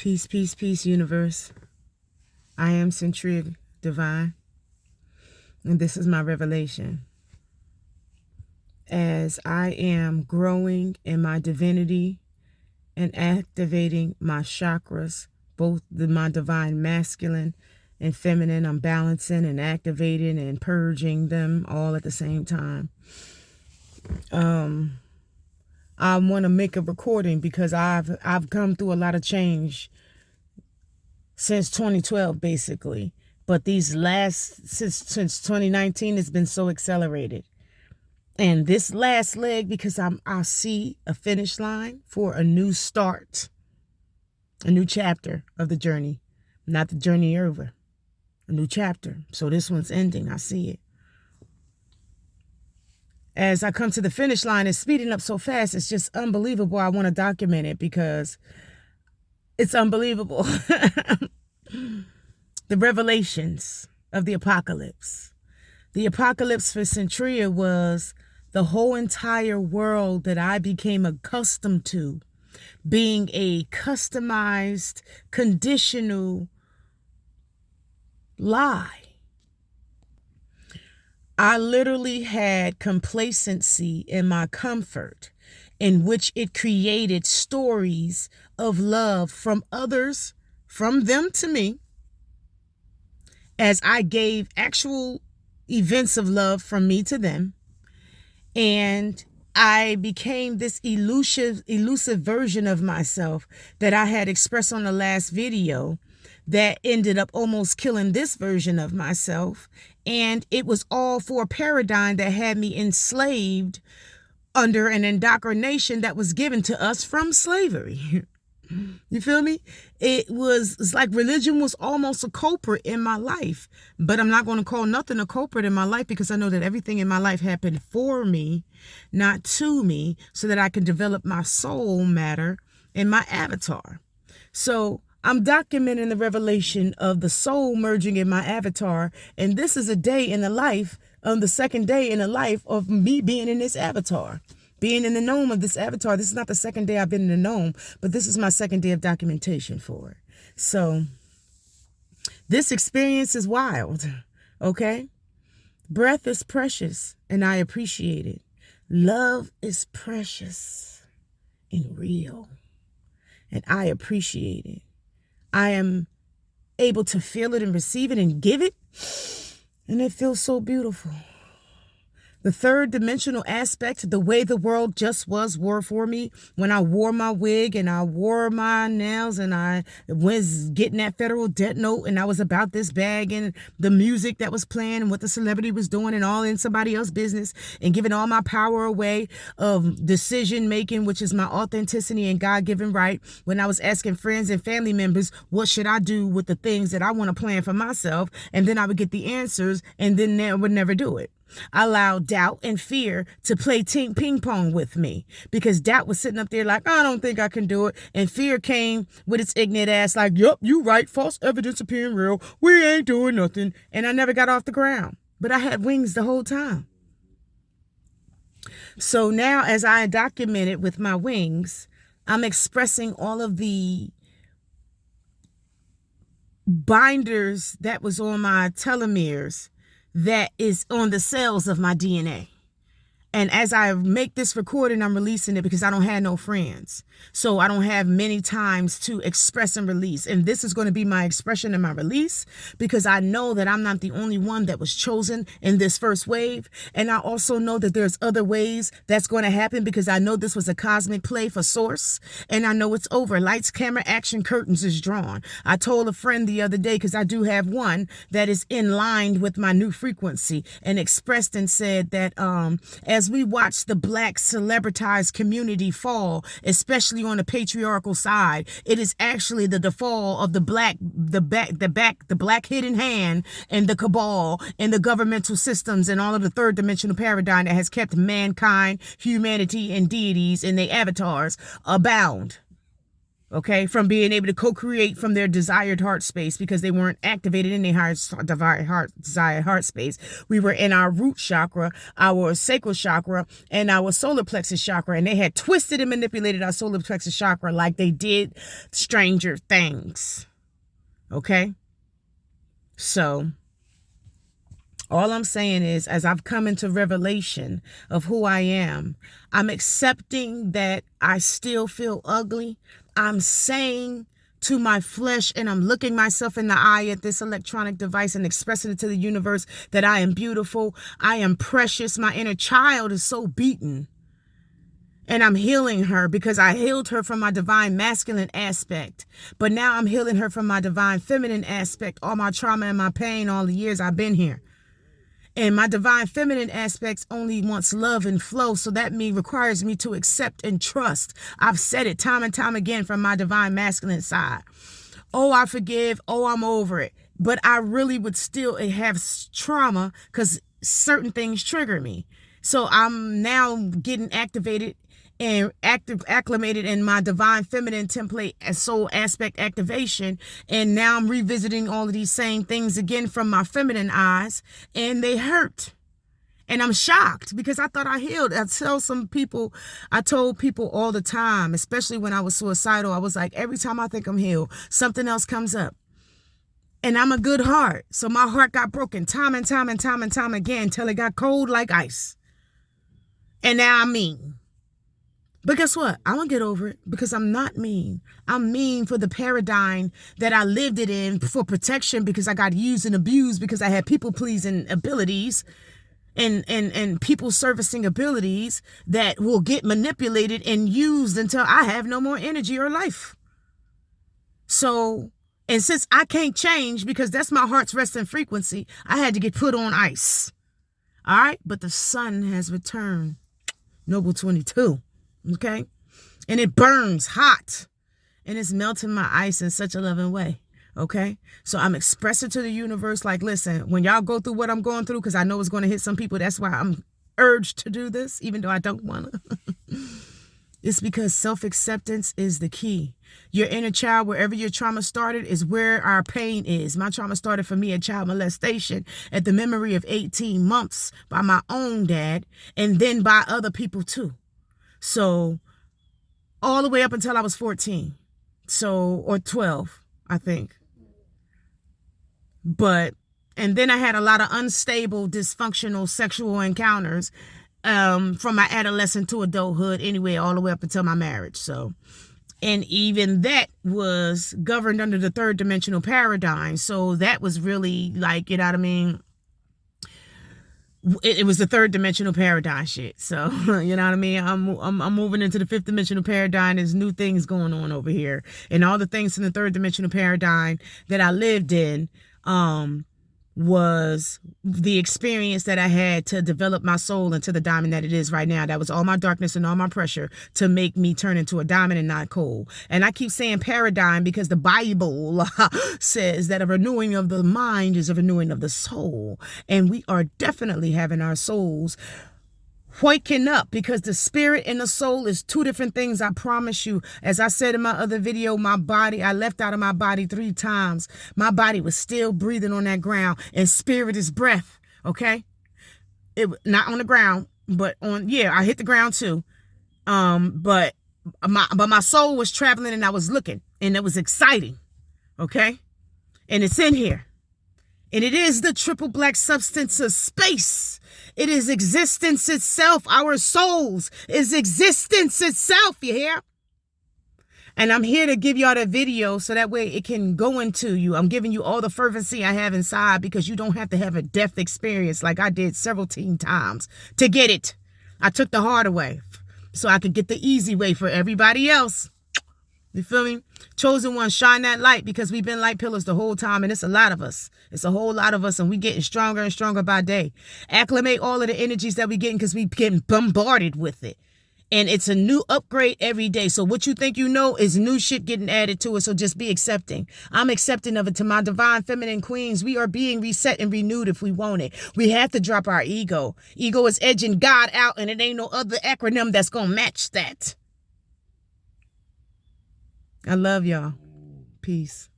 Peace, peace, peace, universe. I am CyntreaDivine, and this is my revelation. As I am growing in my divinity and activating my chakras, both my divine masculine and feminine, I'm balancing and activating and purging them all at the same time. I want to make a recording because I've come through a lot of change since 2012, basically. But these since 2019, it's been so accelerated. And this last leg, because I see a finish line for a new start, a new chapter of the journey, not the journey over, a new chapter. So this one's ending. I see it. As I come to the finish line, it's speeding up so fast. It's just unbelievable. I want to document it because it's unbelievable. The revelations of the apocalypse. The apocalypse for Cyntrea was the whole entire world that I became accustomed to being a customized, conditional lie. I literally had complacency in my comfort, in which it created stories of love from others, from them to me, as I gave actual events of love from me to them. And I became this elusive version of myself that I had expressed on the last video that ended up almost killing this version of myself. And it was all for a paradigm that had me enslaved under an indoctrination that was given to us from slavery. You feel me? It's like religion was almost a culprit in my life. But I'm not going to call nothing a culprit in my life, because I know that everything in my life happened for me, not to me, so that I can develop my soul matter and my avatar. So I'm documenting the revelation of the soul merging in my avatar. And this is a day in the life, the second day in the life of me being in this avatar, being in the gnome of this avatar. This is not the second day I've been in the gnome, but this is my second day of documentation for it. So this experience is wild, okay? Breath is precious, and I appreciate it. Love is precious and real, and I appreciate it. I am able to feel it and receive it and give it, and it feels so beautiful. The third dimensional aspect, the way the world just were for me when I wore my wig and I wore my nails and I was getting that federal debt note and I was about this bag and the music that was playing and what the celebrity was doing and all in somebody else's business and giving all my power away of decision making, which is my authenticity and God-given right. When I was asking friends and family members, what should I do with the things that I want to plan for myself? And then I would get the answers and then they would never do it. I allowed doubt and fear to play ping pong with me, because doubt was sitting up there like, I don't think I can do it. And fear came with its ignorant ass like, yup, you right. False evidence appearing real. We ain't doing nothing. And I never got off the ground, but I had wings the whole time. So now as I documented with my wings, I'm expressing all of the binders that was on my telomeres that is on the cells of my DNA. And as I make this recording, I'm releasing it because I don't have no friends. So I don't have many times to express and release. And this is going to be my expression and my release, because I know that I'm not the only one that was chosen in this first wave. And I also know that there's other ways that's going to happen, because I know this was a cosmic play for source. And I know it's over. Lights, camera, action, curtains is drawn. I told a friend the other day, because I do have one that is in line with my new frequency, and expressed and said that as we watch the black celebritized community fall, especially on the patriarchal side, it is actually the fall of the black hidden hand and the cabal and the governmental systems and all of the third dimensional paradigm that has kept mankind, humanity, and deities and their avatars abound. Okay, from being able to co-create from their desired heart space because they weren't activated in their desired heart space. We were in our root chakra, our sacral chakra, and our solar plexus chakra, and they had twisted and manipulated our solar plexus chakra like they did Stranger Things. Okay, so all I'm saying is, as I've come into revelation of who I am, I'm accepting that I still feel ugly. I'm saying to my flesh, and I'm looking myself in the eye at this electronic device and expressing it to the universe that I am beautiful. I am precious. My inner child is so beaten. And I'm healing her because I healed her from my divine masculine aspect. But now I'm healing her from my divine feminine aspect, all my trauma and my pain, all the years I've been here. And my divine feminine aspects only wants love and flow. So that requires me to accept and trust. I've said it time and time again from my divine masculine side. Oh, I forgive. Oh, I'm over it. But I really would still have trauma because certain things trigger me. So I'm now getting activated and acclimated in my divine feminine template and soul aspect activation. And now I'm revisiting all of these same things again from my feminine eyes, and they hurt. And I'm shocked because I thought I healed. I told people all the time, especially when I was suicidal, I was like, every time I think I'm healed, something else comes up. And I'm a good heart. So my heart got broken time and time and time and time again till it got cold like ice. And now I'm mean. But guess what? I'm going to get over it because I'm not mean. I'm mean for the paradigm that I lived it in for protection because I got used and abused because I had people-pleasing abilities and people-servicing abilities that will get manipulated and used until I have no more energy or life. So, and since I can't change because that's my heart's resting frequency, I had to get put on ice. All right? But the sun has returned. Noble 22. Okay, and it burns hot and it's melting my ice in such a loving way. Okay, so I'm expressing to the universe, like, listen, when y'all go through what I'm going through, because I know it's going to hit some people, that's why I'm urged to do this, even though I don't want to. It's because self-acceptance is the key. Your inner child, wherever your trauma started, is where our pain is. My trauma started for me at child molestation at the memory of 18 months by my own dad and then by other people too. So all the way up until I was 14, or 12, I think. And then I had a lot of unstable, dysfunctional sexual encounters from my adolescent to adulthood anyway, all the way up until my marriage. So, and even that was governed under the third dimensional paradigm. So that was really like, you know what I mean? It was the third dimensional paradigm shit. So, you know what I mean? I'm moving into the fifth dimensional paradigm. There's new things going on over here. And all the things in the third dimensional paradigm that I lived in, was the experience that I had to develop my soul into the diamond that it is right now. That was all my darkness and all my pressure to make me turn into a diamond and not coal. And I keep saying paradigm because the Bible says that a renewing of the mind is a renewing of the soul. And we are definitely having our souls waking up because the spirit and the soul is two different things. I promise you. As I said in my other video, my body, I left out of my body 3 times. My body was still breathing on that ground, and spirit is breath. Okay. It not on the ground, but I hit the ground too. But my soul was traveling and I was looking and it was exciting. Okay. And it's in here. And it is the triple black substance of space. It is existence itself. Our souls is existence itself. You hear? And I'm here to give y'all the video so that way it can go into you. I'm giving you all the fervency I have inside because you don't have to have a death experience like I did several times to get it. I took the hard way so I could get the easy way for everybody else. You feel me? Chosen one, shine that light because we've been light pillars the whole time, and it's a lot of us. It's a whole lot of us, and we getting stronger and stronger by day. Acclimate all of the energies that we getting because we getting bombarded with it. And it's a new upgrade every day. So what you think you know is new shit getting added to it. So just be accepting. I'm accepting of it. To my divine feminine queens, we are being reset and renewed if we want it. We have to drop our ego. Ego is edging God out, and it ain't no other acronym that's going to match that. I love y'all. Peace.